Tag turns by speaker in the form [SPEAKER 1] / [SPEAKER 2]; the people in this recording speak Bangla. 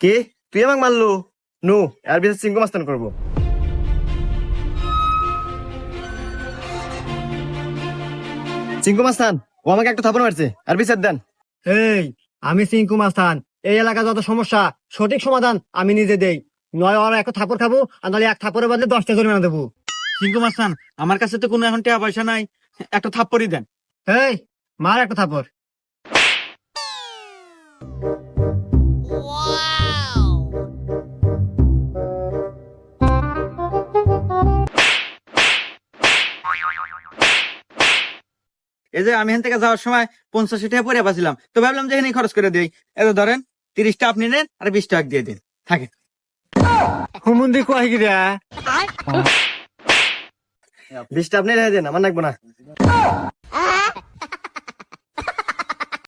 [SPEAKER 1] কে তুই আমাকে মারলো? নো, এর বিচার চিঙ্কু মাস্তান করবো। চিঙ্কু মাস্তান, ও আমাকে একটা থাপড় মারছে, আর বিচার দেন।
[SPEAKER 2] এই, আমি সিংকু মাস্তান। এই এলাকা যত সমস্যা সঠিক সমাধান আমি নিজে দেই। নয় ওরা এক থাপড় খাবো, আর নাহলে এক থাপড়ের বদলে 10টা জরিমানা দেবো।
[SPEAKER 3] সিংকু মাস্তান, আমার কাছে তো কোনো এখন টাকা পয়সা নাই, একটা থাপ্পড়ই দেন।
[SPEAKER 2] এই, মার একটা থাপড়।
[SPEAKER 3] এই যে আমি এখান থেকে যাওয়ার সময় 85 টাকা পরে পাচ্ছিলাম, তো ভাবলাম যে এখানে খরচ করে দিই। এত ধরেন 30টা আপনি নেন আর 20 টাকা দিয়ে দিন, থাকে।
[SPEAKER 2] হুমুন্দি কয় গিরা?
[SPEAKER 1] 20টা আপনি রেখে দেন, আমার লাগবো না।